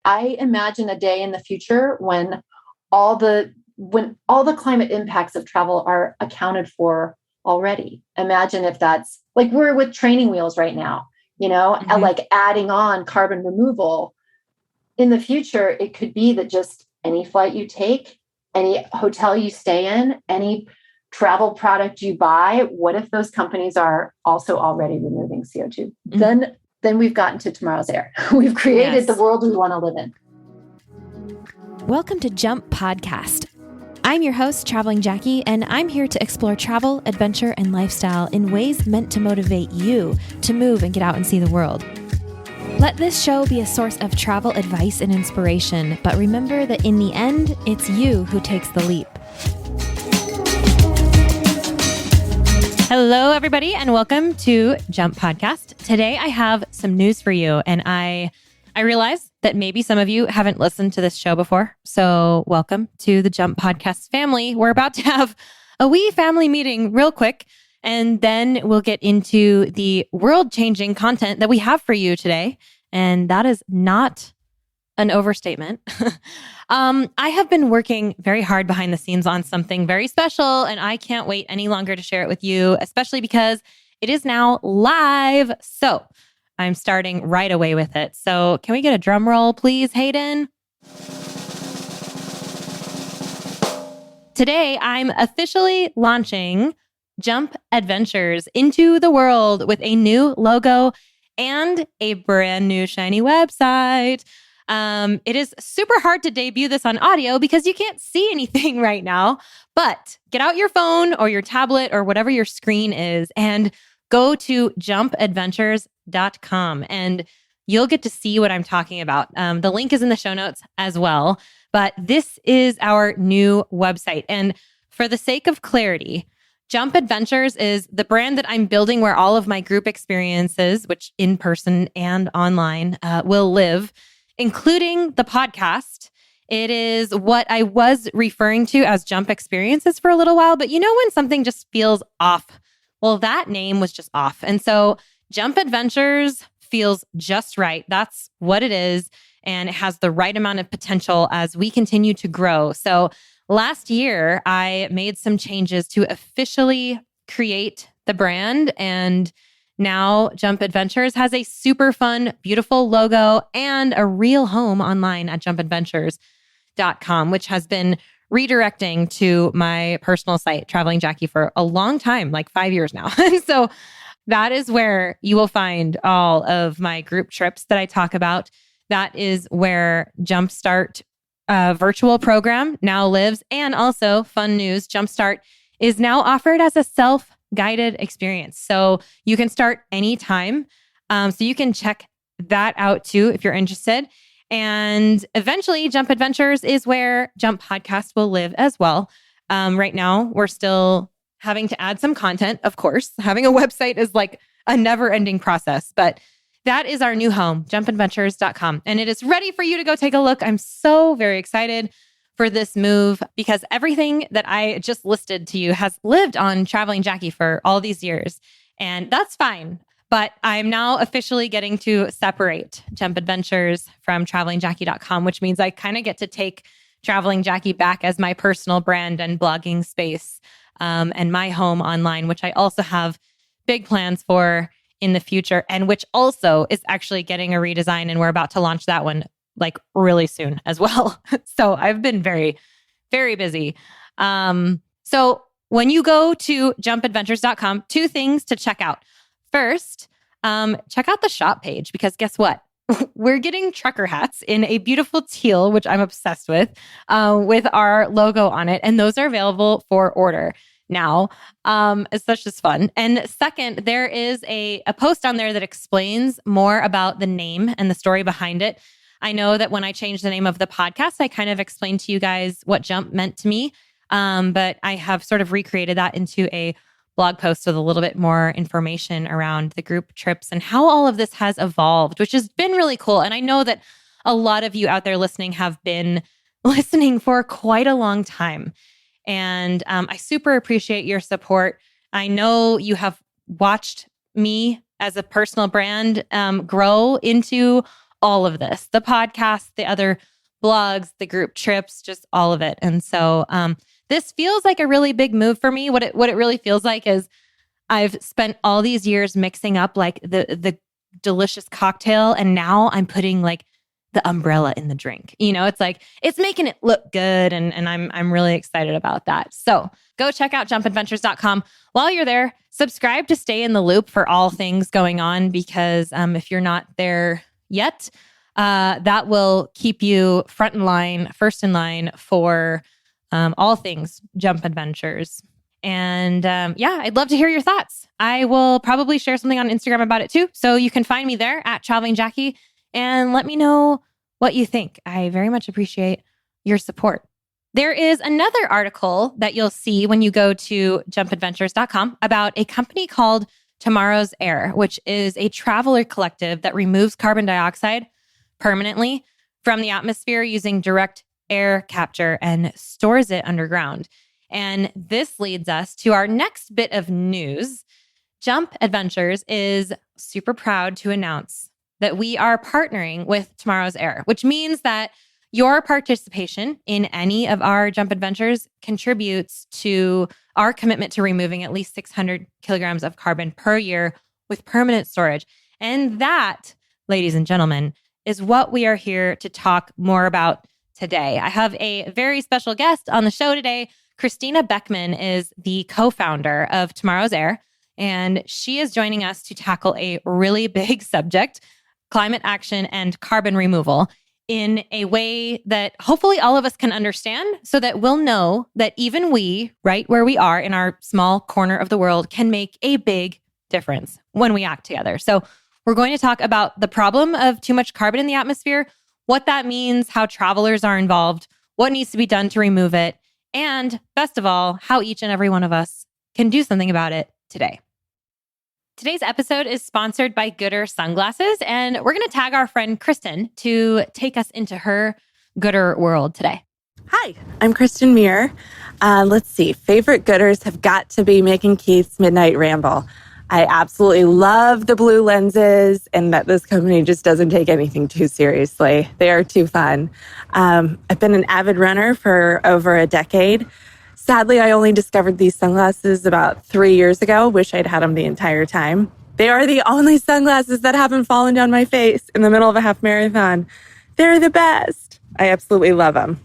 I imagine a day in the future when all the climate impacts of travel are accounted for already. Imagine if that's like we're with training wheels right now, like adding on carbon removal. In the future, it could be that just any flight you take, any hotel you stay in, any travel product you buy, what if those companies are also already removing CO2? Then we've gotten to tomorrow's air. We've created the world we want to live in. Welcome to Jump Podcast. I'm your host, Traveling Jackie, and I'm here to explore travel, adventure, and lifestyle in ways meant to motivate you to move and get out and see the world. Let this show be a source of travel advice and inspiration, but remember that in the end, it's you who takes the leap. Hello, everybody, and welcome to Jump Podcast. Today, I have some news for you, and I realize that maybe some of you haven't listened to this show before, so welcome to the Jump Podcast family. We're about to have a wee family meeting real quick, and then we'll get into the world-changing content that we have for you today, and that is not an overstatement. I have been working very hard behind the scenes on something very special, and I can't wait any longer to share it with you, especially because it is now live. So I'm starting right away with it. So can we get a drum roll, please, Hayden? Today, I'm officially launching Jump Adventures into the world with a new logo and a brand new shiny website. It is super hard to debut this on audio because you can't see anything right now, but get out your phone or your tablet or whatever your screen is and go to jumpadventures.com and you'll get to see what I'm talking about. The link is in the show notes as well, but this is our new website. And for the sake of clarity, Jump Adventures is the brand that I'm building where all of my group experiences, which in person and online, will live, including the podcast. It is what I was referring to as Jump Experiences for a little while, but you know when something just feels off? Well, that name was just off. And so Jump Adventures feels just right. That's what it is. And it has the right amount of potential as we continue to grow. So last year, I made some changes to officially create the brand, and now Jump Adventures has a super fun, beautiful logo and a real home online at jumpadventures.com, which has been redirecting to my personal site, Traveling Jackie, for a long time, like 5 years now. And so that is where you will find all of my group trips that I talk about. That is where Jumpstart virtual program now lives. And also, fun news, Jumpstart is now offered as a self-guided experience. So you can start anytime. So you can check that out too if you're interested. And eventually, Jump Adventures is where Jump Podcast will live as well. Right now, we're still having to add some content, of course. Having a website is like a never-ending process, but that is our new home, jumpadventures.com. And it is ready for you to go take a look. I'm so very excited for this move because everything that I just listed to you has lived on Traveling Jackie for all these years. And that's fine. But I'm now officially getting to separate Jump Adventures from travelingjackie.com, which means I kind of get to take Traveling Jackie back as my personal brand and blogging space and my home online, which I also have big plans for in the future, and which also is actually getting a redesign, and we're about to launch that one like really soon as well. So I've been very, very busy. So when you go to jumpadventures.com, two things to check out. First, check out the shop page because guess what? We're getting trucker hats in a beautiful teal, which I'm obsessed with our logo on it. And those are available for order now. It's such just fun. And second, there is a post on there that explains more about the name and the story behind it. I know that when I changed the name of the podcast, I kind of explained to you guys what Jump meant to me. But I have sort of recreated that into a blog post with a little bit more information around the group trips and how all of this has evolved, which has been really cool. And I know that a lot of you out there listening have been listening for quite a long time. And I super appreciate your support. I know you have watched me as a personal brand grow into all of this, the podcast, the other blogs, the group trips, just all of it. And so this feels like a really big move for me. What it really feels like is I've spent all these years mixing up like the delicious cocktail, and now I'm putting like the umbrella in the drink. You know, it's like it's making it look good, and I'm really excited about that. So go check out jumpadventures.com. While you're there, subscribe to stay in the loop for all things going on, because if you're not there yet, that will keep you first in line for all things Jump Adventures. And I'd love to hear your thoughts. I will probably share something on Instagram about it too. So you can find me there at Traveling Jackie and let me know what you think. I very much appreciate your support. There is another article that you'll see when you go to jumpadventures.com about a company called Tomorrow's Air, which is a traveler collective that removes carbon dioxide permanently from the atmosphere using direct air capture and stores it underground. And this leads us to our next bit of news. Jump Adventures is super proud to announce that we are partnering with Tomorrow's Air, which means that your participation in any of our Jump Adventures contributes to our commitment to removing at least 600 kilograms of carbon per year with permanent storage. And that, ladies and gentlemen, is what we are here to talk more about today. I have a very special guest on the show today. Christina Beckmann is the co-founder of Tomorrow's Air, and she is joining us to tackle a really big subject, climate action and carbon removal, in a way that hopefully all of us can understand, so that we'll know that even we, right where we are in our small corner of the world, can make a big difference when we act together. So we're going to talk about the problem of too much carbon in the atmosphere, what that means, how travelers are involved, what needs to be done to remove it, and best of all, how each and every one of us can do something about it today. Today's episode is sponsored by Gooder Sunglasses, and we're going to tag our friend Kristen to take us into her Gooder world today. Hi, I'm Kristen Muir. Let's see, favorite Gooders have got to be Mick and Keith's Midnight Ramble. I absolutely love the blue lenses and that this company just doesn't take anything too seriously. They are too fun. I've been an avid runner for over a decade. Sadly, I only discovered these sunglasses about 3 years ago. Wish I'd had them the entire time. They are the only sunglasses that haven't fallen down my face in the middle of a half marathon. They're the best. I absolutely love them.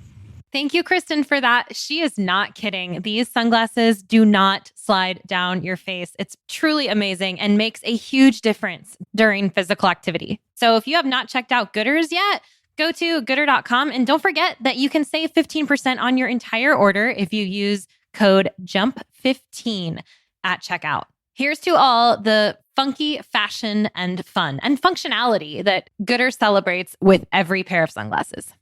Thank you, Kristen, for that. She is not kidding. These sunglasses do not slide down your face. It's truly amazing and makes a huge difference during physical activity. So if you have not checked out Gooders yet, go to gooder.com, and don't forget that you can save 15% on your entire order if you use code JUMP15 at checkout. Here's to all the funky fashion and fun and functionality that Gooder celebrates with every pair of sunglasses.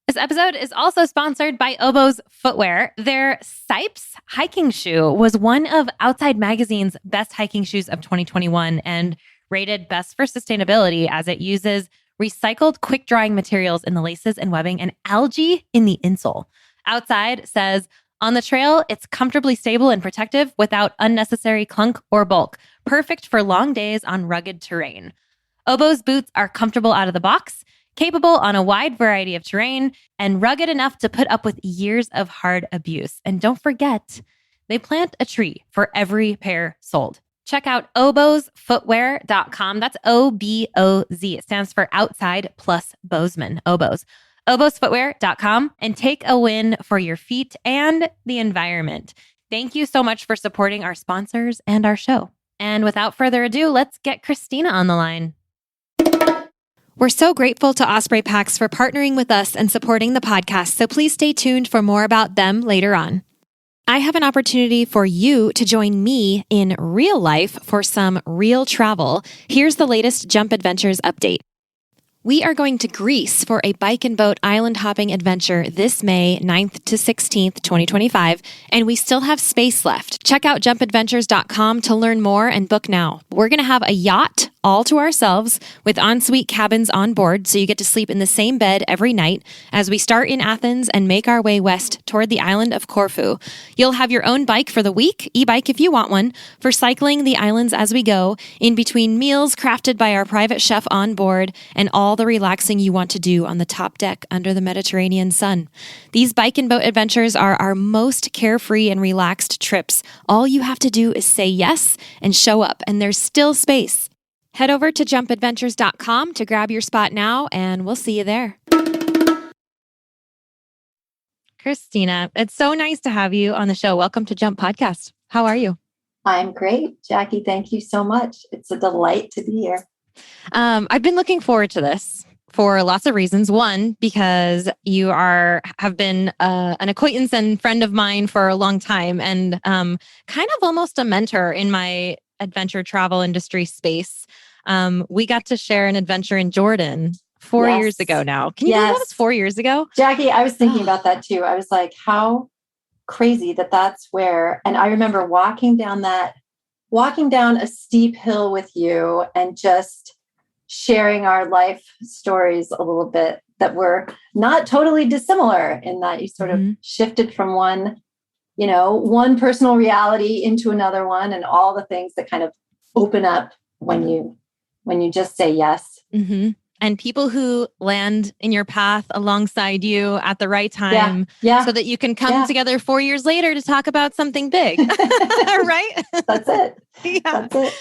This episode is also sponsored by Oboz Footwear. Their Sipes hiking shoe was one of Outside Magazine's best hiking shoes of 2021 and rated best for sustainability, as it uses recycled quick-drying materials in the laces and webbing and algae in the insole. Outside says, on the trail, it's comfortably stable and protective without unnecessary clunk or bulk. Perfect for long days on rugged terrain. Oboz boots are comfortable out of the box, capable on a wide variety of terrain, and rugged enough to put up with years of hard abuse. And don't forget, they plant a tree for every pair sold. Check out obozfootwear.com. That's O-B-O-Z. It stands for Outside Plus Bozeman. Oboz. obozfootwear.com, and take a win for your feet and the environment. Thank you so much for supporting our sponsors and our show. And without further ado, let's get Christina on the line. We're so grateful to Osprey Packs for partnering with us and supporting the podcast, so please stay tuned for more about them later on. I have an opportunity for you to join me in real life for some real travel. Here's the latest Jump Adventures update. We are going to Greece for a bike and boat island hopping adventure this May 9th to 16th, 2025, and we still have space left. Check out jumpadventures.com to learn more and book now. We're going to have a yacht all to ourselves with ensuite cabins on board, so you get to sleep in the same bed every night as we start in Athens and make our way west toward the island of Corfu. You'll have your own bike for the week, e-bike if you want one, for cycling the islands as we go, in between meals crafted by our private chef on board, and all the relaxing you want to do on the top deck under the Mediterranean sun. These bike and boat adventures are our most carefree and relaxed trips. All you have to do is say yes and show up, and there's still space. Head over to jumpadventures.com to grab your spot now, and we'll see you there. Christina, it's so nice to have you on the show. Welcome to Jump Podcast. How are you? I'm great, Jackie. Thank you so much. It's a delight to be here. I've been looking forward to this for lots of reasons. One, because you have been an acquaintance and friend of mine for a long time, and kind of almost a mentor in my adventure travel industry space. We got to share an adventure in Jordan 4 years ago now. Can you believe that was 4 years ago? Jackie, I was thinking about that too. I was like, how crazy that's where, and I remember walking down a steep hill with you and just sharing our life stories a little bit that were not totally dissimilar, in that you sort of shifted from one personal reality into another one, and all the things that kind of open up when you just say yes. Mm-hmm. And people who land in your path alongside you at the right time, so that you can come together 4 years later to talk about something big, right? That's it. Yeah. That's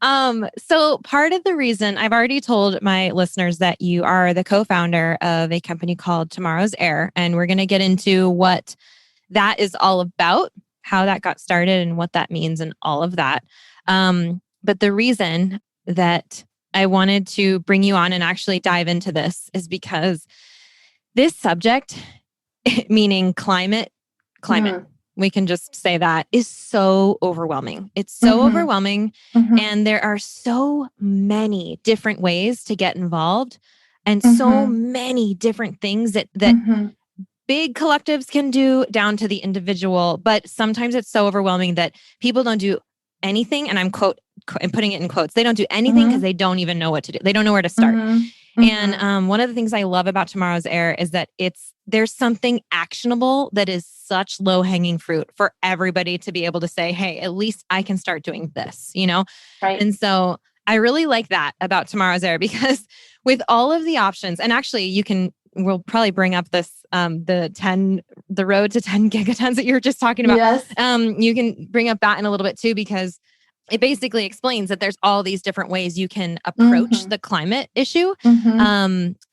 it. So part of the reason, I've already told my listeners that you are the co-founder of a company called Tomorrow's Air, and we're going to get into what that is all about, how that got started and what that means and all of that. But the reason that I wanted to bring you on and actually dive into this is because this subject, meaning climate, we can just say that, is so overwhelming. It's so overwhelming. And there are so many different ways to get involved, and so many different things that big collectives can do down to the individual. But sometimes it's so overwhelming that people don't do anything. And I'm putting it in quotes. They don't do anything because they don't even know what to do. They don't know where to start. And one of the things I love about Tomorrow's Air is that there's something actionable that is such low hanging fruit for everybody to be able to say, hey, at least I can start doing this, Right. And so I really like that about Tomorrow's Air, because with all of the options, and actually we'll probably bring up this, the road to 10 gigatons that you were just talking about. Yes. You can bring up that in a little bit too, because it basically explains that there's all these different ways you can approach the climate issue.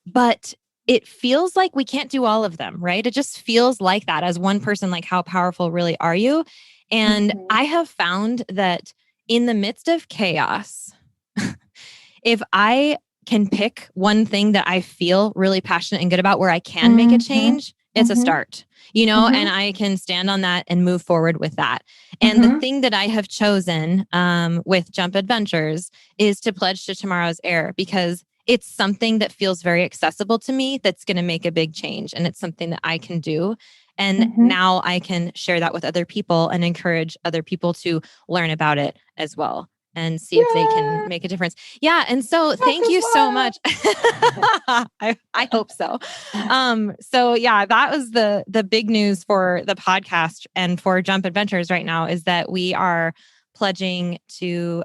But it feels like we can't do all of them, right? It just feels like that as one person, like how powerful really are you? And I have found that in the midst of chaos, if I can pick one thing that I feel really passionate and good about where I can make a change, it's a start, and I can stand on that and move forward with that. And the thing that I have chosen with Jump Adventures is to pledge to Tomorrow's Air, because it's something that feels very accessible to me, that's going to make a big change. And it's something that I can do. And now I can share that with other people and encourage other people to learn about it as well, and see if they can make a difference. Yeah. And so thank you so much. I hope so. So yeah, that was the big news for the podcast and for Jump Adventures right now, is that we are pledging to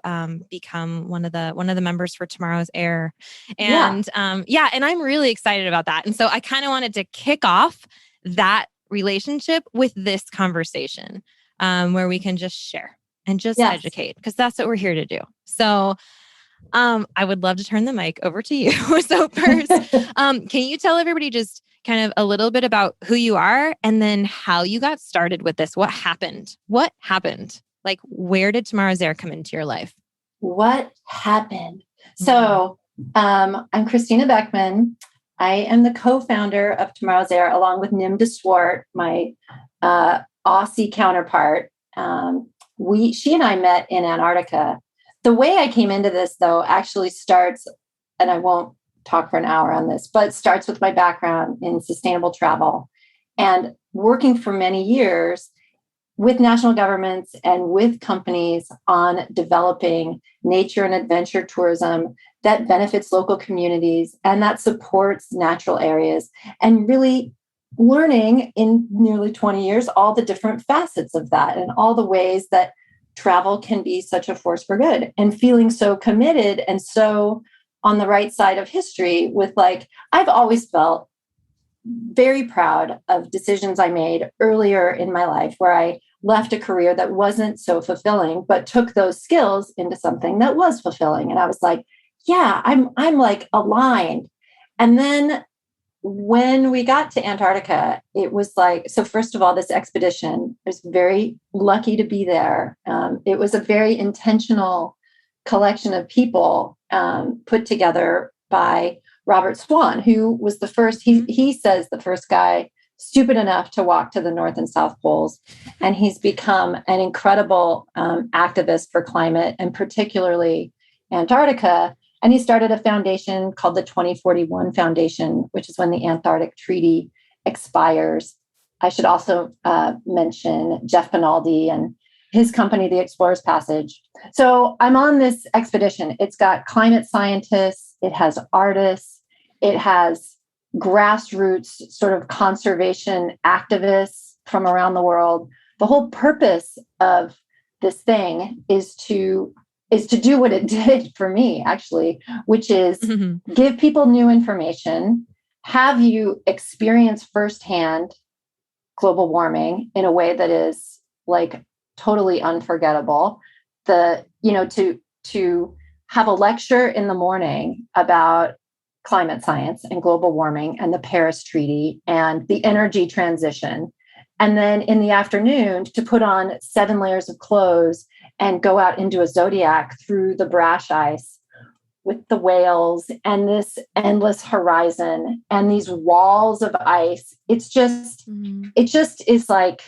become one of the members for Tomorrow's Air. And and I'm really excited about that. And so I kind of wanted to kick off that relationship with this conversation where we can just share and just educate, because that's what we're here to do. So I would love to turn the mic over to you. So first, can you tell everybody just kind of a little bit about who you are, and then how you got started with this? What happened? Like, where did Tomorrow's Air come into your life? What happened? So I'm Christina Beckmann. I am the co-founder of Tomorrow's Air, along with Nim DeSwart, my Aussie counterpart. She and I met in Antarctica. The way I came into this, though, actually starts, and I won't talk for an hour on this, but starts with my background in sustainable travel and working for many years with national governments and with companies on developing nature and adventure tourism that benefits local communities and that supports natural areas, and really learning in nearly 20 years all the different facets of that and all the ways that travel can be such a force for good, and feeling so committed and so on the right side of history with, like, I've always felt very proud of decisions I made earlier in my life where I left a career that wasn't so fulfilling, but took those skills into something that was fulfilling. And I was like, yeah, I'm like aligned. And then when we got to Antarctica, it was like, so first of all, this expedition, I was very lucky to be there. It was a very intentional collection of people put together by Robert Swan, who was the first, he says the first guy stupid enough to walk to the North and South Poles. And he's become an incredible activist for climate, and particularly Antarctica. And he started a foundation called the 2041 Foundation, which is when the Antarctic Treaty expires. I should also mention Jeff Pinaldi and his company, the Explorer's Passage. So I'm on this expedition. It's got climate scientists, it has artists, it has grassroots sort of conservation activists from around the world. The whole purpose of this thing is to do what it did for me, actually, which is give people new information, have you experience firsthand global warming in a way that is like totally unforgettable. To have a lecture in the morning about climate science and global warming and the Paris Treaty and the energy transition. And then in the afternoon to put on 7 layers of clothes and go out into a zodiac through the brash ice with the whales and this endless horizon and these walls of ice. It just is like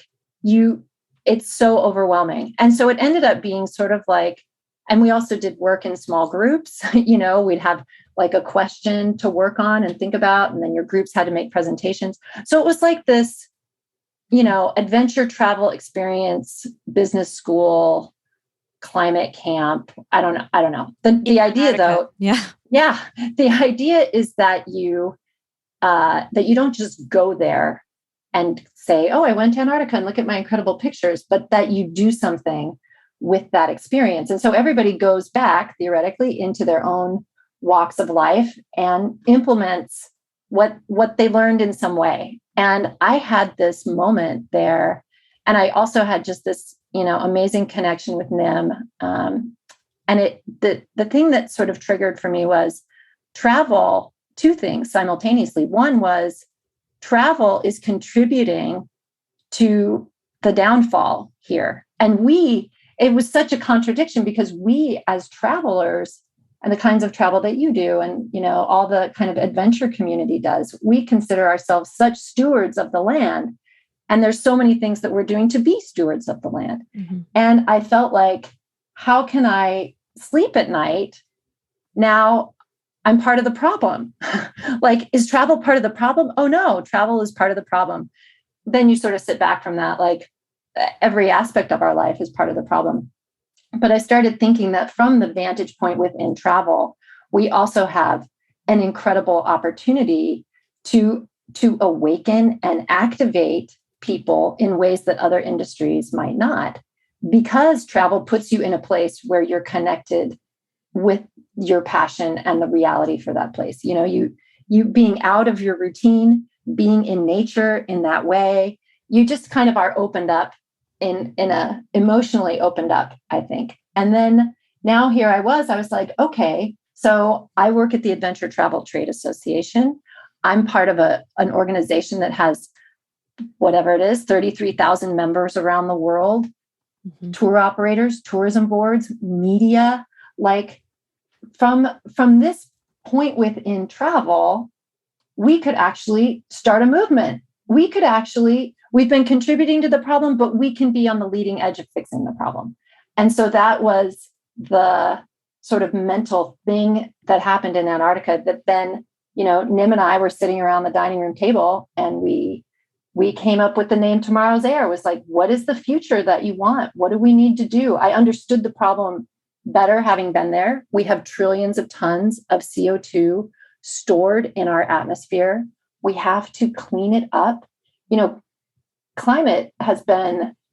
it's so overwhelming. And so it ended up being sort of like, and we also did work in small groups. We'd have like a question to work on and think about, and then your groups had to make presentations. So it was like this, adventure travel experience, business school, climate camp. I don't know. The idea though, the idea is that you don't just go there and say, oh, I went to Antarctica and look at my incredible pictures, but that you do something with that experience. And so everybody goes back theoretically into their own walks of life and implements what they learned in some way. And I had this moment there, and I also had just this, amazing connection with Nim. And the thing that sort of triggered for me was travel, 2 things simultaneously. One was travel is contributing to the downfall here. And it was such a contradiction because we as travelers, and the kinds of travel that you do and, all the kind of adventure community does, we consider ourselves such stewards of the land. And there's so many things that we're doing to be stewards of the land. Mm-hmm. And I felt like, how can I sleep at night? Now I'm part of the problem. Like, is travel part of the problem? Oh no, travel is part of the problem. Then you sort of sit back from that, like every aspect of our life is part of the problem. But I started thinking that from the vantage point within travel, we also have an incredible opportunity to awaken and activate people in ways that other industries might not, because travel puts you in a place where you're connected with your passion and the reality for that place. You being out of your routine, being in nature in that way, you just kind of are opened up in a emotionally opened up, I think. And then now here I was like, okay, so I work at the Adventure Travel Trade Association. I'm part of an organization that has whatever it is, 33,000 members around the world, tour operators, tourism boards, media. Like from this point within travel, we could actually start a movement. We've been contributing to the problem, but we can be on the leading edge of fixing the problem. And so that was the sort of mental thing that happened in Antarctica that then, Nim and I were sitting around the dining room table and we we came up with the name Tomorrow's Air. It was like, what is the future that you want? What do we need to do? I understood the problem better having been there. We have trillions of tons of CO2 stored in our atmosphere. We have to clean it up.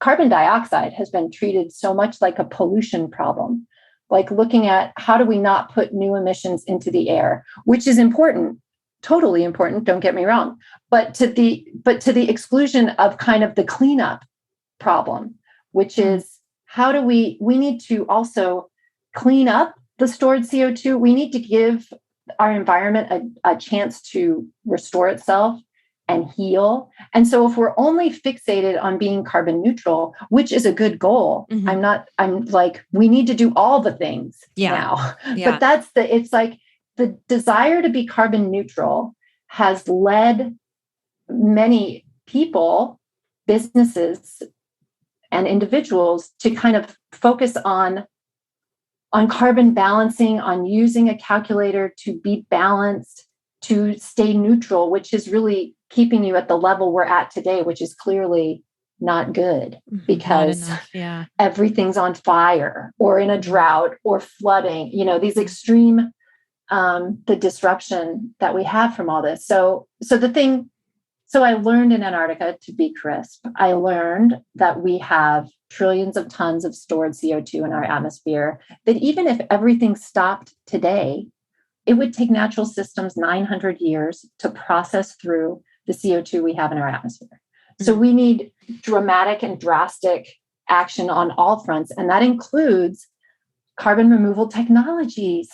Carbon dioxide has been treated so much like a pollution problem, like looking at how do we not put new emissions into the air, which is important, totally important, don't get me wrong, but to the exclusion of kind of the cleanup problem, which is how do we need to also clean up the stored CO2. We need to give our environment a chance to restore itself and heal. And so if we're only fixated on being carbon neutral, which is a good goal, I'm like, we need to do all the things now. Yeah. But it's like the desire to be carbon neutral has led many people, businesses, and individuals to kind of focus on carbon balancing, on using a calculator to be balanced, to stay neutral, which is really keeping you at the level we're at today, which is clearly not good because everything's on fire or in a drought or flooding, these extreme, the disruption that we have from all this. So I learned in Antarctica to be crisp. I learned that we have trillions of tons of stored CO2 in our atmosphere, that even if everything stopped today, it would take natural systems 900 years to process through the CO2 we have in our atmosphere. So we need dramatic and drastic action on all fronts. And that includes carbon removal technologies,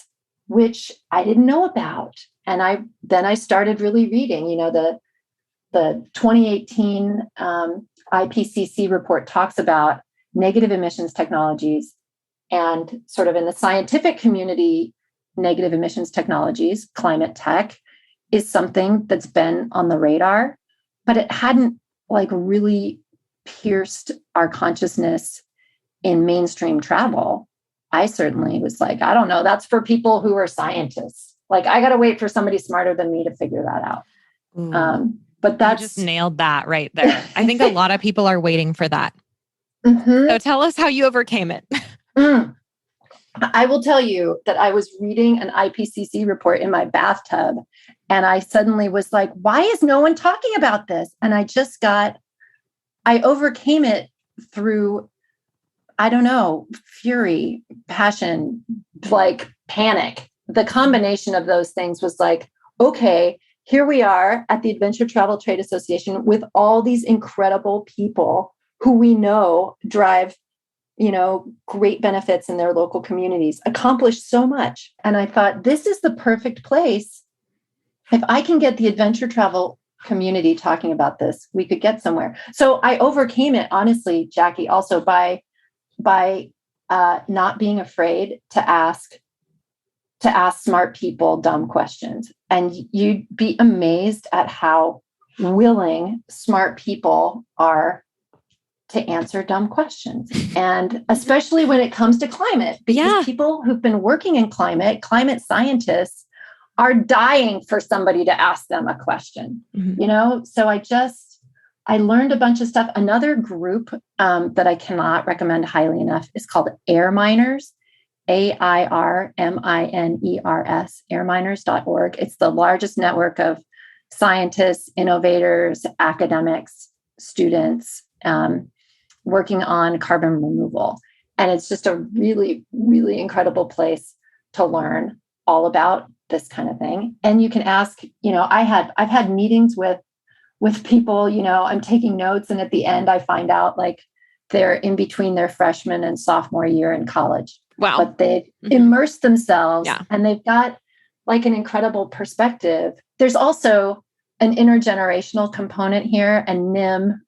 which I didn't know about. And I started really reading, the 2018 IPCC report talks about negative emissions technologies, and sort of in the scientific community, negative emissions technologies, climate tech is something that's been on the radar, but it hadn't like really pierced our consciousness in mainstream travel. I certainly was like, I don't know, that's for people who are scientists. Like, I got to wait for somebody smarter than me to figure that out. But that's you just nailed that right there. I think a lot of people are waiting for that. So tell us how you overcame it. I will tell you that I was reading an IPCC report in my bathtub, and I suddenly was like, why is no one talking about this? And I overcame it through, I don't know, fury, passion, like panic. The combination of those things was like, okay, here we are at the Adventure Travel Trade Association with all these incredible people who we know drive, great benefits in their local communities, accomplished so much. And I thought, this is the perfect place. If I can get the adventure travel community talking about this, we could get somewhere. So I overcame it, honestly, Jackie, also by not being afraid to ask smart people dumb questions. And you'd be amazed at how willing smart people are to answer dumb questions. And especially when it comes to climate, because people who've been working in climate scientists are dying for somebody to ask them a question, So I learned a bunch of stuff. Another group that I cannot recommend highly enough is called Air Miners, AIRMINERS, airminers.org. It's the largest network of scientists, innovators, academics, students, working on carbon removal. And it's just a really, really incredible place to learn all about this kind of thing. And you can ask, I've had meetings with people, I'm taking notes, and at the end I find out like they're in between their freshman and sophomore year in college. Wow. But they've immersed themselves and they've got like an incredible perspective. There's also an intergenerational component here, and Nim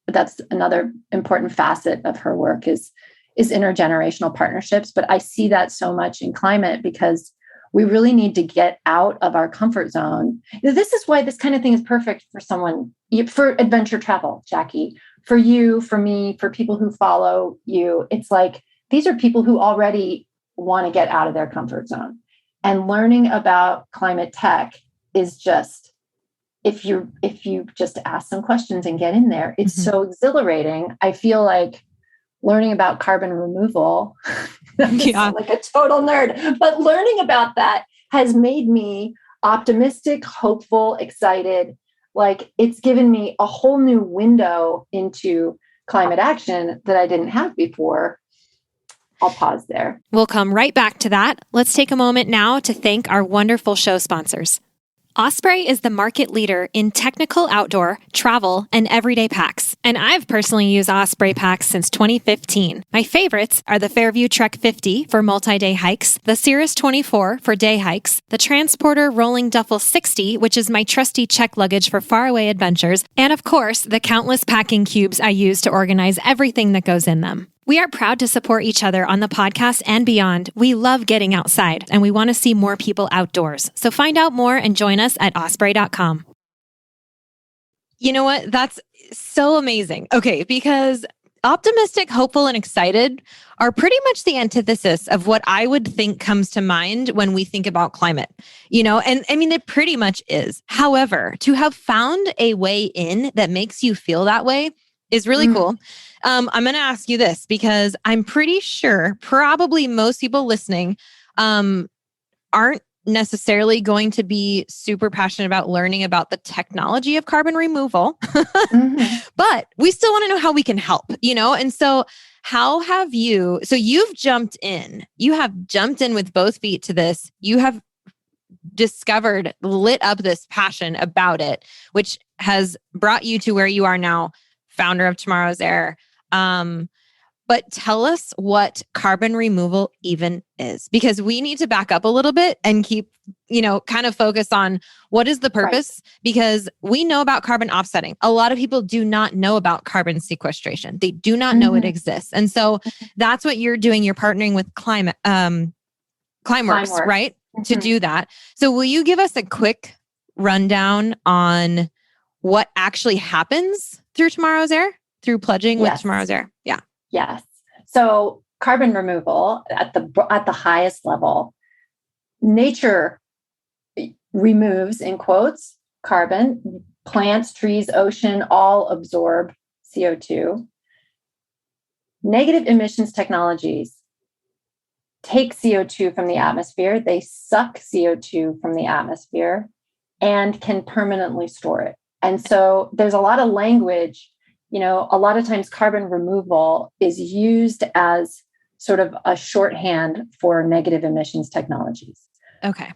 that's another important facet of her work is intergenerational partnerships. But I see that so much in climate because we really need to get out of our comfort zone. This is why this kind of thing is perfect for someone, for adventure travel, Jackie, for you, for me, for people who follow you. It's like, these are people who already want to get out of their comfort zone, and learning about climate tech is just if you just ask some questions and get in there, it's so exhilarating. I feel like learning about carbon removal, Yeah. like a total nerd, but learning about that has made me optimistic, hopeful, excited. Like it's given me a whole new window into climate action that I didn't have before. I'll pause there. We'll come right back to that. Let's take a moment now to thank our wonderful show sponsors. Osprey is the market leader in technical outdoor, travel, and everyday packs. And I've personally used Osprey packs since 2015. My favorites are the Fairview Trek 50 for multi-day hikes, the Cirrus 24 for day hikes, the Transporter Rolling Duffel 60, which is my trusty check luggage for faraway adventures, and of course, the countless packing cubes I use to organize everything that goes in them. We are proud to support each other on the podcast and beyond. We love getting outside, and we want to see more people outdoors. So find out more and join us at osprey.com. You know what? That's so amazing. Okay, because optimistic, hopeful, and excited are pretty much the antithesis of what I would think comes to mind when we think about climate, and I mean, it pretty much is. However, to have found a way in that makes you feel that way is really cool. I'm going to ask you this because I'm pretty sure probably most people listening aren't necessarily going to be super passionate about learning about the technology of carbon removal, but we still want to know how we can help, And so you've jumped in with both feet to this. You have lit up this passion about it, which has brought you to where you are now, founder of Tomorrow's Air. But tell us what carbon removal even is, because we need to back up a little bit and keep, kind of focus on what is the purpose, because we know about carbon offsetting. A lot of people do not know about carbon sequestration. They do not know it exists. And so that's what you're doing. You're partnering with Climeworks, right? To do that. So will you give us a quick rundown on what actually happens through Tomorrow's Air, through pledging with Tomorrow's Air? Yeah. Yes. So carbon removal at the highest level, nature removes, in quotes, carbon. Plants, trees, ocean, all absorb CO2. Negative emissions technologies take CO2 from the atmosphere. They suck CO2 from the atmosphere and can permanently store it. And so there's a lot of language. A lot of times carbon removal is used as sort of a shorthand for negative emissions technologies. Okay.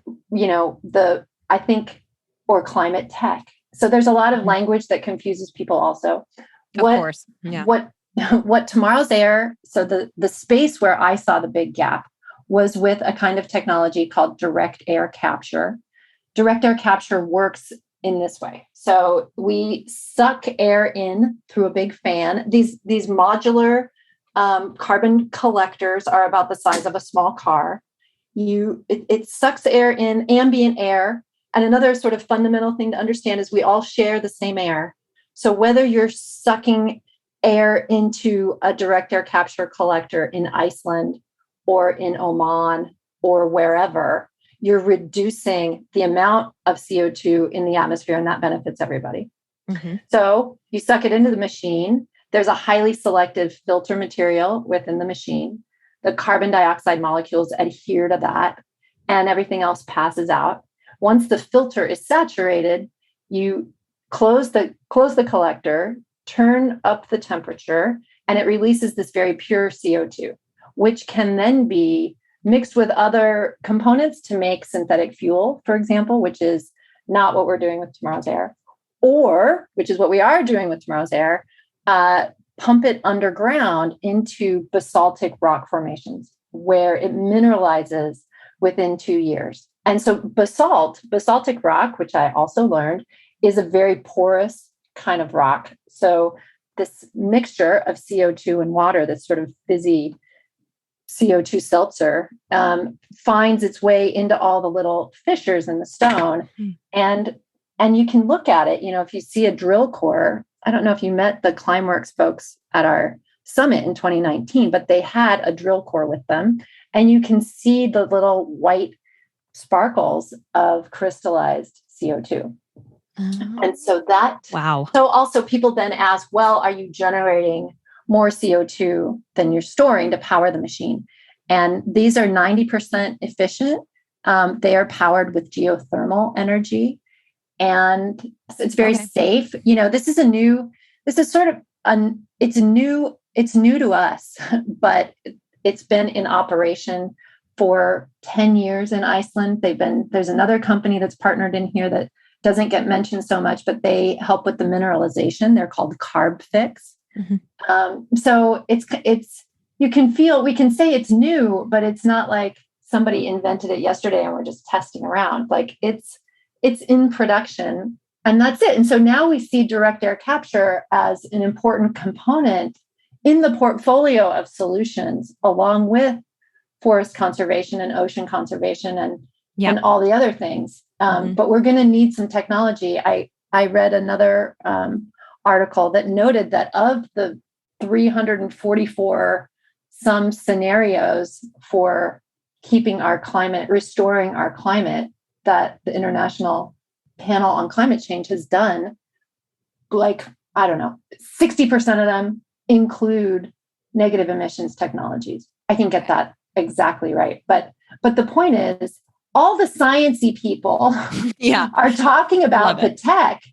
Or climate tech. So there's a lot of language that confuses people also. Of course. Yeah. What Tomorrow's Air, so the space where I saw the big gap was with a kind of technology called direct air capture. Direct air capture works in this way. So we suck air in through a big fan. These modular carbon collectors are about the size of a small car. It sucks air in, ambient air. And another sort of fundamental thing to understand is we all share the same air. So whether you're sucking air into a direct air capture collector in Iceland or in Oman or wherever, you're reducing the amount of CO2 in the atmosphere, and that benefits everybody. So you suck it into the machine. There's a highly selective filter material within the machine. The carbon dioxide molecules adhere to that, and everything else passes out. Once the filter is saturated, you close the collector, turn up the temperature, and it releases this very pure CO2, which can then be mixed with other components to make synthetic fuel, for example, which is not what we're doing with Tomorrow's Air, or, which is what we are doing with Tomorrow's Air, pump it underground into basaltic rock formations where it mineralizes within 2 years. And so basaltic rock, which I also learned, is a very porous kind of rock. So this mixture of CO2 and water, this sort of fizzy CO2 seltzer, finds its way into all the little fissures in the stone. And you can look at it, if you see a drill core. I don't know if you met the Climeworks folks at our summit in 2019, but they had a drill core with them. And you can see the little white sparkles of crystallized CO2. And so that, wow. so also people then ask, well, are you generating more CO2 than you're storing to power the machine? And these are 90% efficient. They are powered with geothermal energy, and it's very safe. This is sort of, it's new to us, but it's been in operation for 10 years in Iceland. There's another company that's partnered in here that doesn't get mentioned so much, but they help with the mineralization. They're called Carb Fix. So we can say it's new, but it's not like somebody invented it yesterday and we're just testing around. Like it's in production, and that's it. And so now we see direct air capture as an important component in the portfolio of solutions, along with forest conservation and ocean conservation and all the other things. But we're going to need some technology. I read another article that noted that of the 344 some scenarios for restoring our climate that the International Panel on Climate Change has done, like, I don't know, 60% of them include negative emissions technologies. I can get that exactly right. But the point is, all the sciencey people are talking about the tech,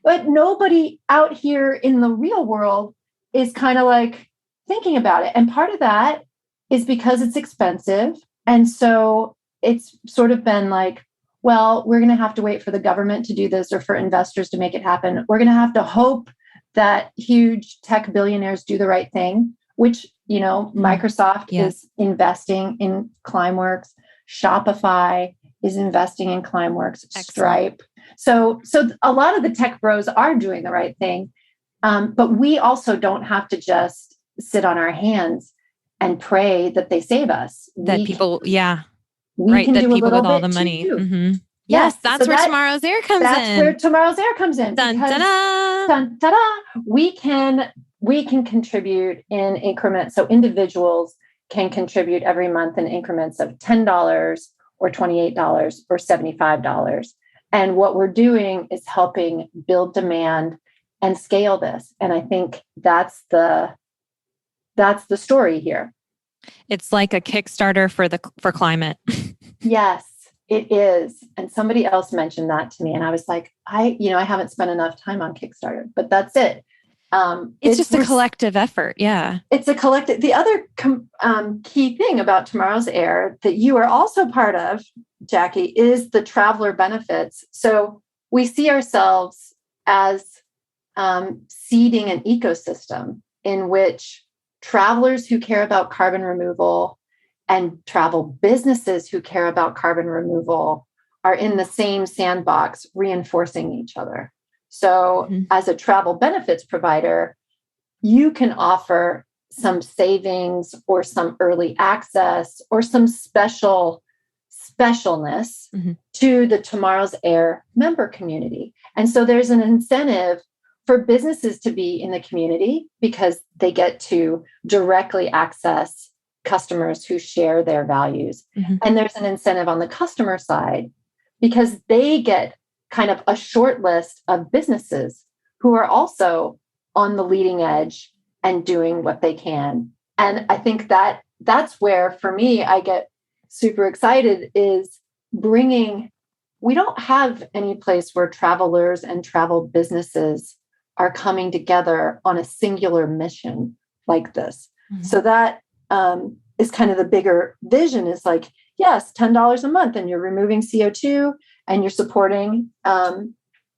but nobody out here in the real world is kind of like thinking about it. And part of that is because it's expensive. And so it's sort of been like, well, we're going to have to wait for the government to do this or for investors to make it happen. We're going to have to hope that huge tech billionaires do the right thing, which, Microsoft is investing in Climeworks. Shopify is investing in Climeworks. Stripe. So a lot of the tech bros are doing the right thing. But we also don't have to just sit on our hands and pray that they save us. That people do that people with all the money. Mm-hmm. Yes, that's where tomorrow's air comes in. That's where tomorrow's air comes in. Dun, ta-da. Dun, ta-da. We can contribute in increments. So individuals can contribute every month in increments of $10 or $28 or $75. And what we're doing is helping build demand and scale this. And I think that's the story here. It's like a Kickstarter for climate. Yes, it is. And somebody else mentioned that to me. And I was like, I haven't spent enough time on Kickstarter, but that's it. It's just a collective effort. Yeah. It's a collective. The other key thing about Tomorrow's Air that you are also part of, Jackie, is the traveler benefits. So we see ourselves as seeding an ecosystem in which travelers who care about carbon removal and travel businesses who care about carbon removal are in the same sandbox, reinforcing each other. So as a travel benefits provider, you can offer some savings or some early access or some specialness to the Tomorrow's Air member community. And so there's an incentive for businesses to be in the community because they get to directly access customers who share their values. And there's an incentive on the customer side because they get kind of a short list of businesses who are also on the leading edge and doing what they can. And I think that's where, for me, I get super excited is we don't have any place where travelers and travel businesses are coming together on a singular mission like this. So that is kind of the bigger vision is like, yes, $10 a month and you're removing CO2 and you're supporting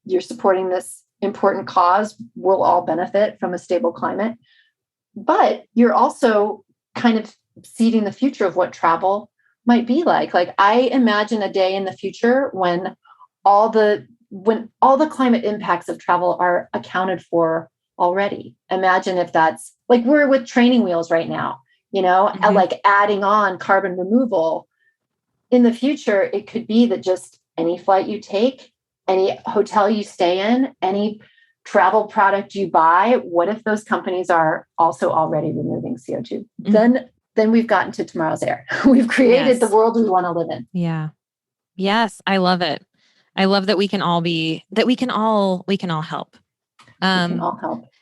this important cause. We'll all benefit from a stable climate, but you're also kind of seeding the future of what travel might be like. Like I imagine a day in the future when all the climate impacts of travel are accounted for already. Imagine if that's like we're with training wheels right now, like adding on carbon removal. In the future, it could be that just any flight you take, any hotel you stay in, any travel product you buy, what if those companies are also already removing CO2? Then we've gotten to Tomorrow's Air. We've created the world we want to live in. Yeah. Yes, I love it. I love that we can all help. We can all help.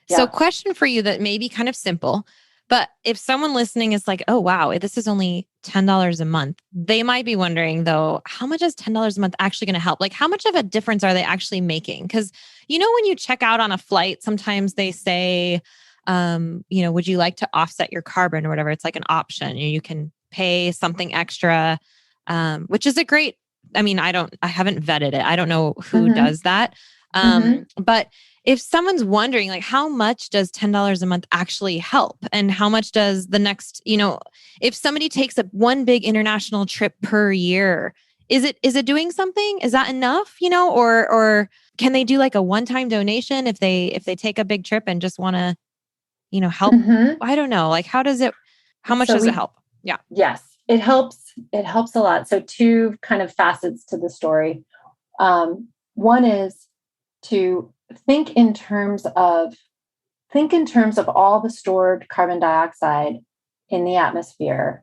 So question for you that may be kind of simple, but if someone listening is like, oh, wow, this is only $10 a month, they might be wondering though, how much is $10 a month actually going to help? Like how much of a difference are they actually making? Because, when you check out on a flight, sometimes they say, would you like to offset your carbon or whatever? It's like an option. You can pay something extra, which is a great, I haven't vetted it. I don't know who does that. But if someone's wondering, like, how much does $10 a month actually help? And how much does the next, if somebody takes one big international trip per year, is it doing something? Is that enough, or can they do like a one-time donation if they take a big trip and just want to, help? I don't know. Like, how much does it help? Yeah. Yes, it helps. It helps a lot. So two kind of facets to the story. One is to think in terms of all the stored carbon dioxide in the atmosphere.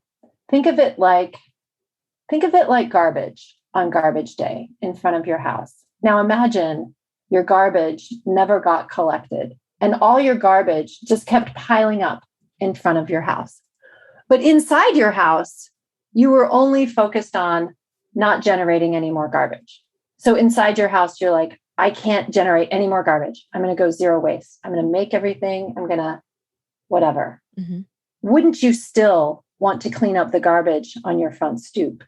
Think of it like garbage on garbage day in front of your house. Now imagine your garbage never got collected and all your garbage just kept piling up in front of your house. But inside your house, you were only focused on not generating any more garbage. So inside your house, you're like, I can't generate any more garbage. I'm going to go zero waste. I'm going to make everything. I'm going to whatever. Wouldn't you still want to clean up the garbage on your front stoop?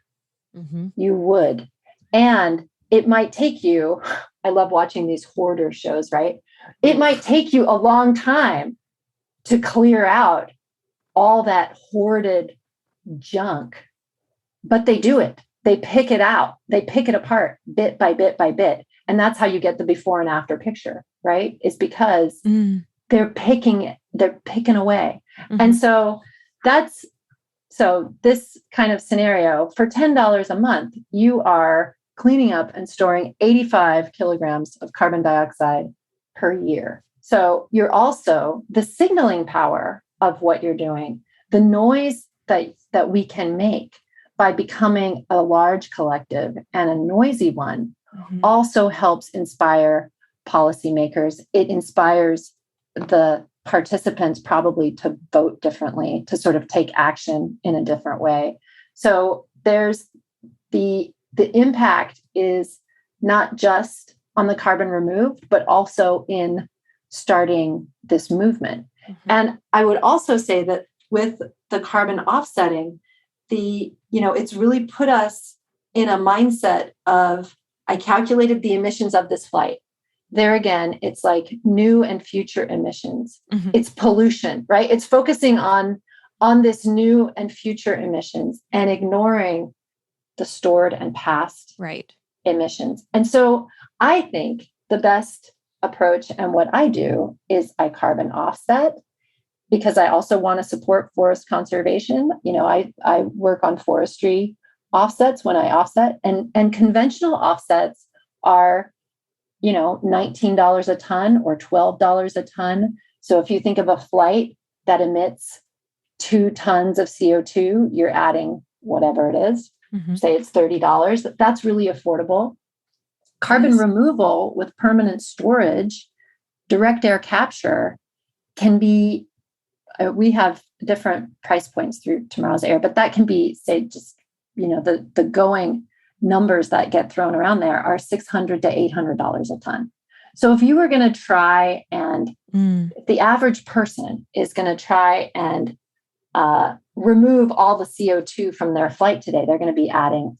You would. And it might take you, I love watching these hoarder shows, right? It might take you a long time to clear out all that hoarded junk, but they do it. They pick it out. They pick it apart bit by bit by bit. And that's how you get the before and after picture, right? Is because they're picking away. And so this kind of scenario for $10 a month, you are cleaning up and storing 85 kilograms of carbon dioxide per year. So you're also the signaling power of what you're doing, the noise that we can make by becoming a large collective and a noisy one also helps inspire policymakers. It inspires the participants probably to vote differently, to sort of take action in a different way. So there's the impact is not just on the carbon removed, but also in starting this movement. And I would also say that with the carbon offsetting, it's really put us in a mindset of, I calculated the emissions of this flight. There again, it's like new and future emissions. It's pollution, right? It's focusing on this new and future emissions and ignoring the stored and past emissions. And so I think the best approach and what I do is I carbon offset, because I also want to support forest conservation. I work on forestry offsets when I offset, and conventional offsets are, $19 a ton or $12 a ton. So if you think of a flight that emits 2 tons of CO2, you're adding whatever it is, say it's $30. That's really affordable. Carbon removal with permanent storage, direct air capture can be, we have different price points through Tomorrow's Air, but that can be, say, just, the going numbers that get thrown around there are $600 to $800 a ton. So if you were going to try and if the average person is going to try and remove all the CO2 from their flight today, they're going to be adding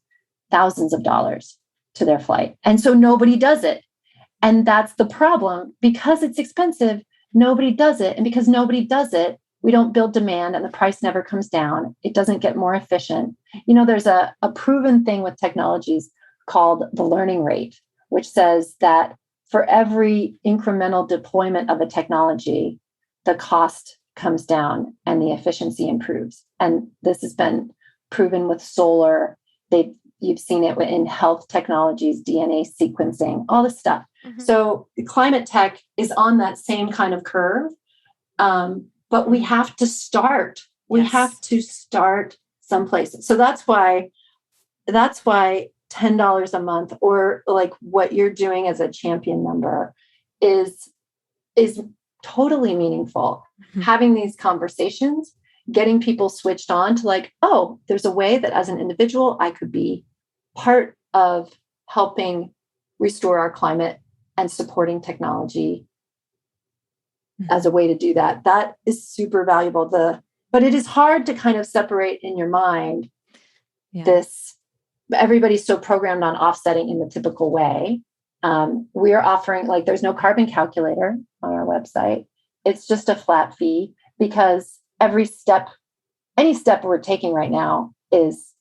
thousands of dollars to their flight. And so nobody does it. And that's the problem. Because it's expensive, nobody does it. And because nobody does it, we don't build demand and the price never comes down. It doesn't get more efficient. There's a proven thing with technologies called the learning rate, which says that for every incremental deployment of a technology, the cost comes down and the efficiency improves. And this has been proven with solar. You've seen it in health technologies, DNA sequencing, all this stuff. So climate tech is on that same kind of curve. But we have to start. We have to start someplace. So that's why $10 a month, or like what you're doing as a champion member is totally meaningful. Mhm. Having these conversations, getting people switched on to like, oh, there's a way that as an individual, I could be part of helping restore our climate and supporting technology as a way to do that. That is super valuable. But it is hard to kind of separate in your mind this. Everybody's so programmed on offsetting in the typical way. We are offering, like, there's no carbon calculator on our website. It's just a flat fee, because any step we're taking right now is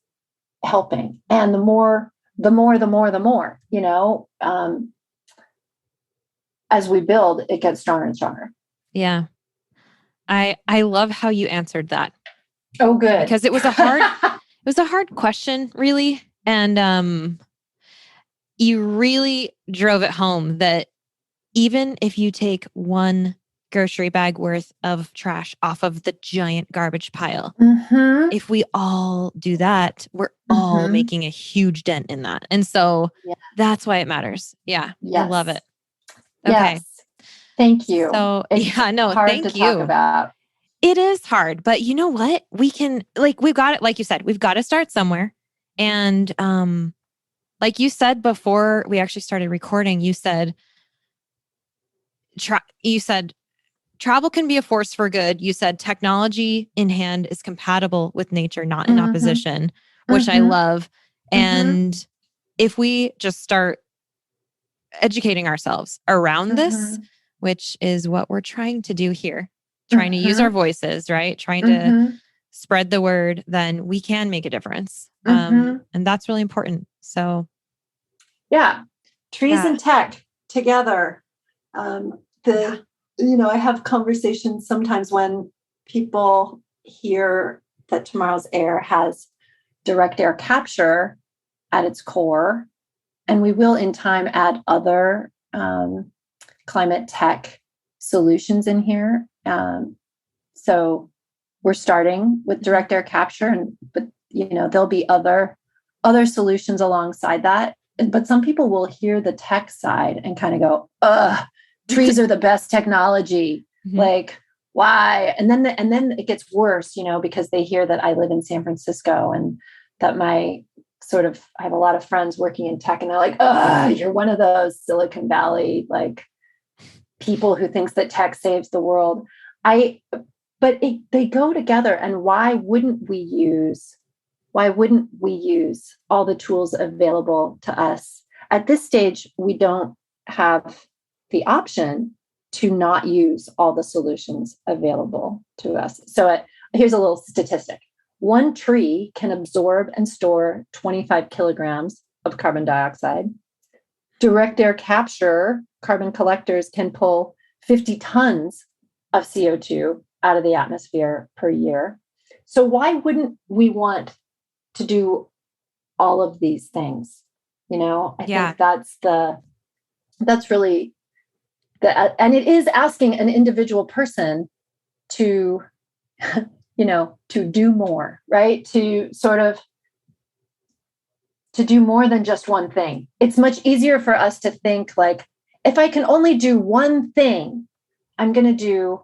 helping. And the more, as we build, it gets stronger and stronger. Yeah. I love how you answered that. Oh, good. Because it was a hard question, really. And you really drove it home that even if you take one grocery bag worth of trash off of the giant garbage pile, if we all do that, we're all making a huge dent in that. And so that's why it matters. Yeah. Yes. I love it. Okay. Yes. Thank you. So Hard to talk about. It is hard, but you know what? We can, we've got it. Like you said, we've got to start somewhere. And like you said before we actually started recording, you said travel can be a force for good. You said technology in hand is compatible with nature, not in opposition, which I love. And if we just start educating ourselves around this, which is what we're trying to do here, trying to use our voices, right? Trying to spread the word, then we can make a difference. And that's really important. So trees and tech together. I have conversations sometimes when people hear that Tomorrow's Air has direct air capture at its core, and we will in time add other climate tech solutions in here. So we're starting with direct air capture, but there'll be other solutions alongside that. But some people will hear the tech side and kind of go, ugh, trees are the best technology. Like, why? And then it gets worse, because they hear that I live in San Francisco and that I have a lot of friends working in tech, and they're like, ugh, you're one of those Silicon Valley, like, people who thinks that tech saves the world. But they go together. And why wouldn't we use all the tools available to us? At this stage, we don't have the option to not use all the solutions available to us. So here's a little statistic. One tree can absorb and store 25 kilograms of carbon dioxide. Direct air capture carbon collectors can pull 50 tons of CO2 out of the atmosphere per year. So why wouldn't we want to do all of these things? I think that's really and it is asking an individual person to, to do more, right? To do more than just one thing. It's much easier for us to think like, if I can only do one thing, I'm going to do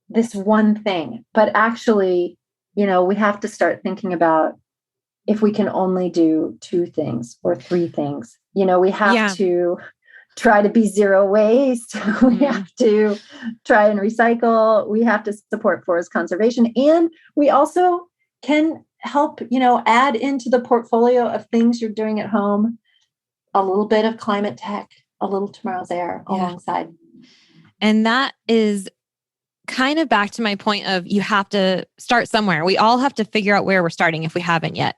this one thing. But actually, we have to start thinking about, if we can only do 2 things or 3 things, we have to try to be zero waste. We have to try and recycle. We have to support forest conservation. And we also can help, add into the portfolio of things you're doing at home, a little bit of climate tech, a little Tomorrow's Air alongside. And that is kind of back to my point of, you have to start somewhere. We all have to figure out where we're starting if we haven't yet,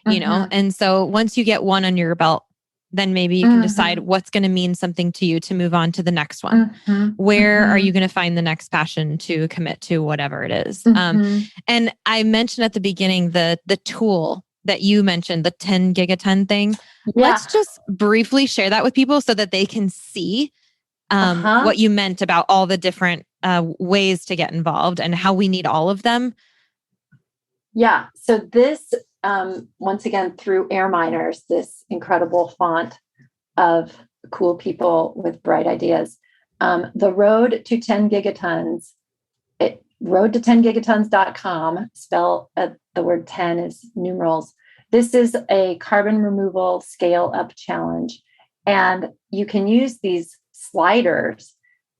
And so once you get one under your belt, then maybe you can decide what's going to mean something to you to move on to the next one. Where are you going to find the next passion to commit to, whatever it is? And I mentioned at the beginning, the tool that you mentioned, the 10 gigaton thing. Let's just briefly share that with people so that they can see what you meant about all the different ways to get involved and how we need all of them. Yeah. So this once again, through Air Miners, this incredible font of cool people with bright ideas. The road to 10 gigatons, road to 10gigatons.com, spell the word 10 is numerals. This is a carbon removal scale up challenge. And you can use these sliders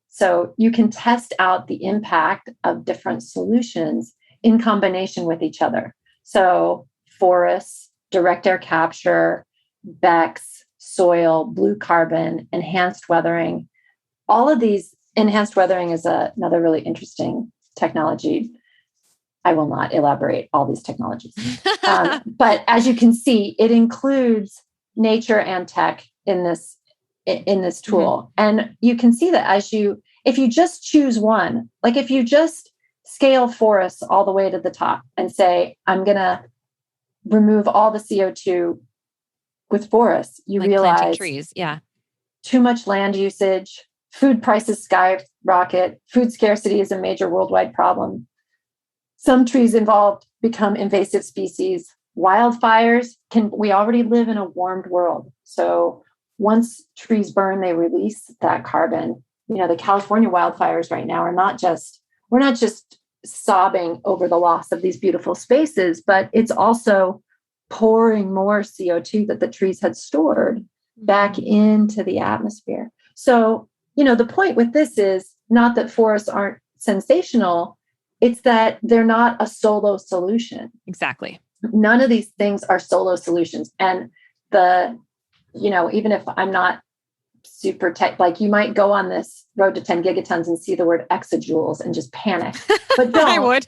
so you can test out the impact of different solutions in combination with each other. So forests, direct air capture, BECCS, soil, blue carbon, enhanced weathering. All of these, enhanced weathering is another really interesting technology. I will not elaborate all these technologies. But as you can see, it includes nature and tech in this tool. And you can see that if you just choose one, like if you just scale forests all the way to the top and say, I'm going to remove all the CO2 with forests, you realize planting trees. Yeah. Too much land usage, food prices skyrocket, food scarcity is a major worldwide problem. Some trees involved become invasive species. Wildfires we already live in a warmed world. So once trees burn, they release that carbon. The California wildfires right now we're not just sobbing over the loss of these beautiful spaces, but it's also pouring more CO2 that the trees had stored back into the atmosphere. So, the point with this is not that forests aren't sensational, it's that they're not a solo solution. Exactly. None of these things are solo solutions. And even if I'm not super tech, like you might go on this road to 10 gigatons and see the word exajoules and just panic. But don't. I would.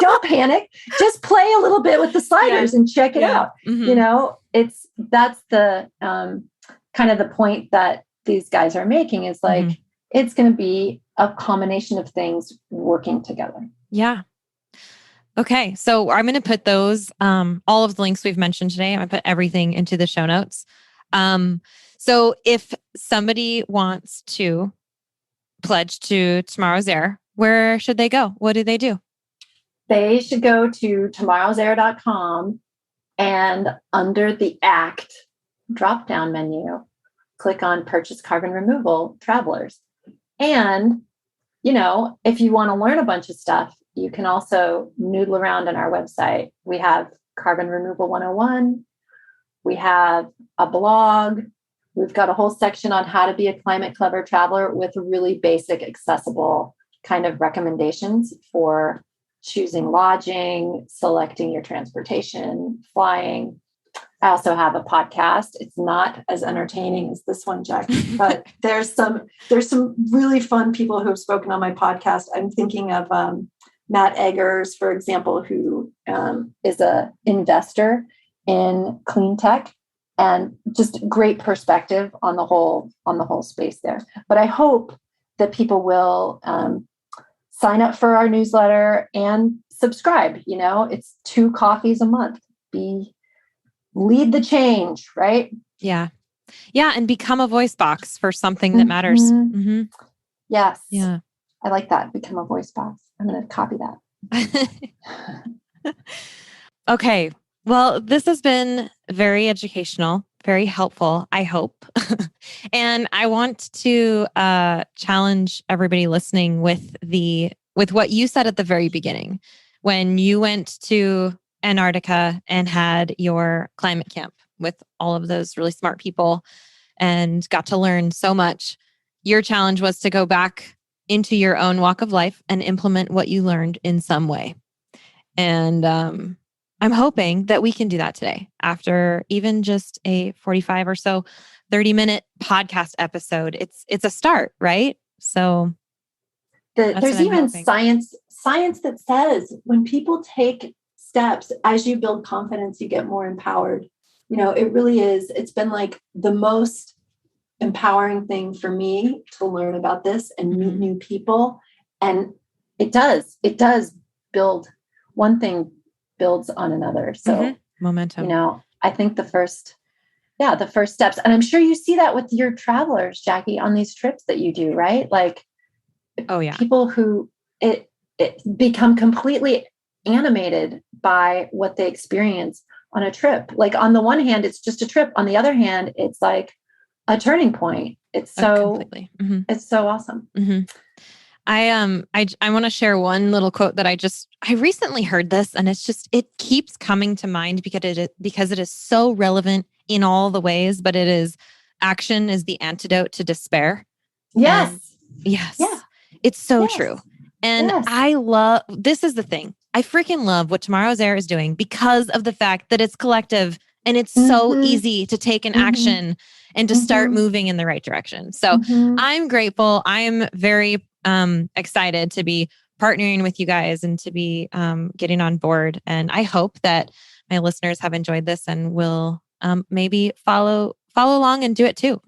Don't panic. Just play a little bit with the sliders and check it out. Mm-hmm. That's the kind of the point that these guys are making is like, it's going to be a combination of things working together. Yeah. Okay. So I'm going to put those, all of the links we've mentioned today, I'm going to put everything into the show notes. So if somebody wants to pledge to Tomorrow's Air, where should they go? What do they do? They should go to tomorrowsair.com and under the ACT drop-down menu, click on Purchase Carbon Removal Travelers. And, if you want to learn a bunch of stuff, you can also noodle around on our website. We have Carbon Removal 101. We have a blog. We've got a whole section on how to be a climate clever traveler with really basic, accessible kind of recommendations for choosing lodging, selecting your transportation, flying. I also have a podcast. It's not as entertaining as this one, Jackie, but there's some really fun people who have spoken on my podcast. I'm thinking of Matt Eggers, for example, who is an investor in clean tech and just great perspective on the whole space there. But I hope that people will sign up for our newsletter and subscribe. It's 2 coffees a month. Lead the change, right? Yeah. Yeah. And become a voice box for something that matters. Mm-hmm. Yes. Yeah. I like that. Become a voice box. I'm going to copy that. Okay. Well, this has been very educational, very helpful, I hope. And I want to challenge everybody listening with what you said at the very beginning, when you went to Antarctica and had your climate camp with all of those really smart people and got to learn so much. Your challenge was to go back into your own walk of life and implement what you learned in some way. And I'm hoping that we can do that today after even just a 45 or so 30-minute podcast episode. It's a start, right? So there's even science that says when people take steps, as you build confidence, you get more empowered. It really is. It's been like the most empowering thing for me to learn about this and meet new people. And it does build, one thing builds on another. So momentum, I think the first steps, and I'm sure you see that with your travelers, Jackie, on these trips that you do, right? Like, oh yeah, people who it become completely animated by what they experience on a trip. Like on the one hand, it's just a trip. On the other hand, it's like a turning point. It's so, completely. Mm-hmm. it's so awesome. Mm-hmm. I want to share one little quote that I recently heard this, and it keeps coming to mind because it is so relevant in all the ways, but action is the antidote to despair. Yes. And yes. Yeah. It's so Yes. true. And Yes. this is the thing. I freaking love what Tomorrow's Air is doing because of the fact that it's collective and it's so easy to take an action and to start moving in the right direction. So I'm grateful. I am very excited to be partnering with you guys and to be getting on board. And I hope that my listeners have enjoyed this and will maybe follow along and do it too.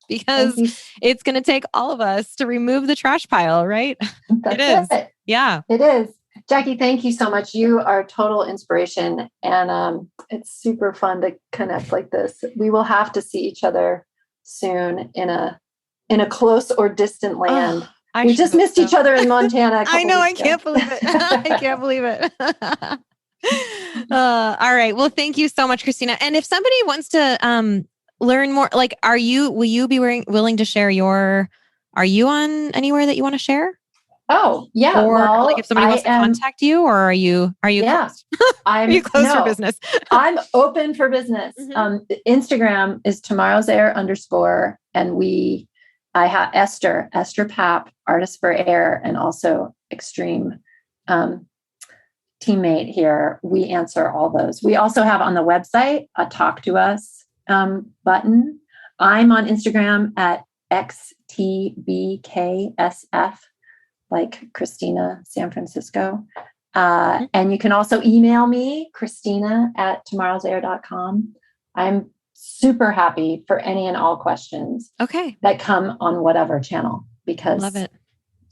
Because it's going to take all of us to remove the trash pile, right? It is. Yeah. It is. Jackie, thank you so much. You are a total inspiration. And it's super fun to connect like this. We will have to see each other soon in a close or distant land. We just missed each other in Montana. I know. I can't believe it. I can't believe it. All right. Well, thank you so much, Christina. And if somebody wants to learn more, like, will you be willing to share are you on anywhere that you want to share? Oh, yeah. Or like if somebody wants to contact you, or are you closed? Are you closed for business? I'm open for business. Instagram is tomorrow's air _ and I have Esther Papp, Artist for Air, and also Extreme teammate here. We answer all those. We also have on the website a talk to us button. I'm on Instagram at XTBKSF, like Christina San Francisco. And you can also email me, Christina@tomorrowsair.com. I'm super happy for any and all questions that come on whatever channel, because love it.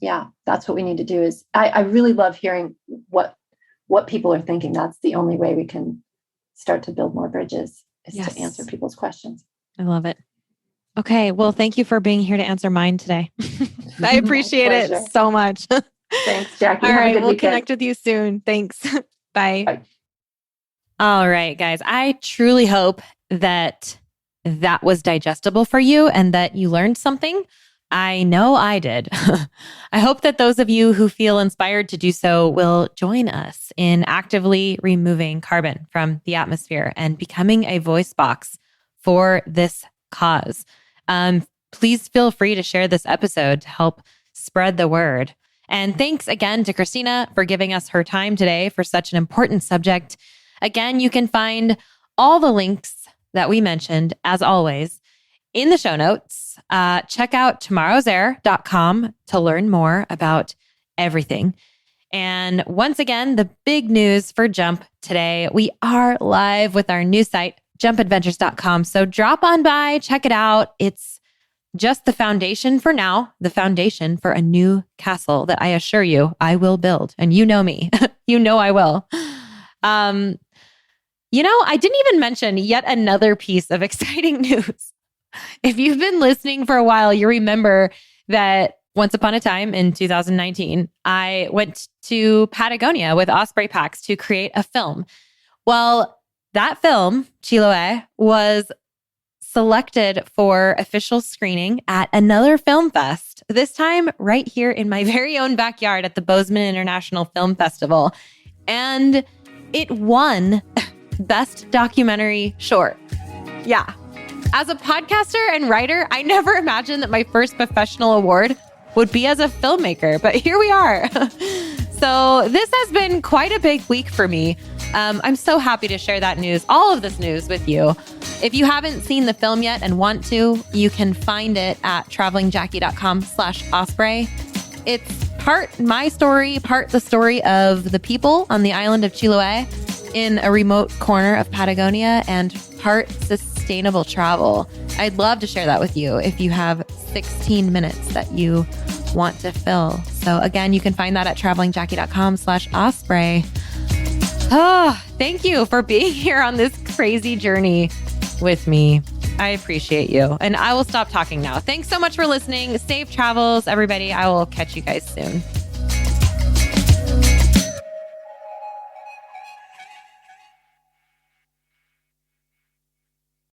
Yeah, that's what we need to do. Is I really love hearing what people are thinking. That's the only way we can start to build more bridges, is to answer people's questions. I love it. Okay. Well, thank you for being here to answer mine today. I appreciate it so much. Thanks, Jackie. All Have a right. good We'll weekend. connect with you soon. Thanks. Bye. Bye. All right, guys. I truly hope that was digestible for you and that you learned something. I know I did. I hope that those of you who feel inspired to do so will join us in actively removing carbon from the atmosphere and becoming a voice box for this cause. Please feel free to share this episode to help spread the word. And thanks again to Christina for giving us her time today for such an important subject. Again, you can find all the links that we mentioned, as always, in the show notes. Check out tomorrowsair.com to learn more about everything. And once again, the big news for Jump today, we are live with our new site, jumpadventures.com. So drop on by, check it out. It's just the foundation for now, the foundation for a new castle that I assure you I will build. And you know me, you know I will. I didn't even mention yet another piece of exciting news. If you've been listening for a while, you remember that once upon a time in 2019, I went to Patagonia with Osprey Packs to create a film. Well, that film, Chiloé, was selected for official screening at another film fest, this time right here in my very own backyard at the Bozeman International Film Festival. And it won Best Documentary Short. Yeah. As a podcaster and writer, I never imagined that my first professional award would be as a filmmaker, but here we are. So this has been quite a big week for me. I'm so happy to share that news, all of this news with you. If you haven't seen the film yet and want to, you can find it at travelingjackie.com/osprey. It's part my story, part the story of the people on the island of Chiloé in a remote corner of Patagonia, and part sustainable travel. I'd love to share that with you if you have 16 minutes that you want to fill. So again, you can find that at travelingjackie.com/osprey. Oh, thank you for being here on this crazy journey with me. I appreciate you. And I will stop talking now. Thanks so much for listening. Safe travels, everybody. I will catch you guys soon.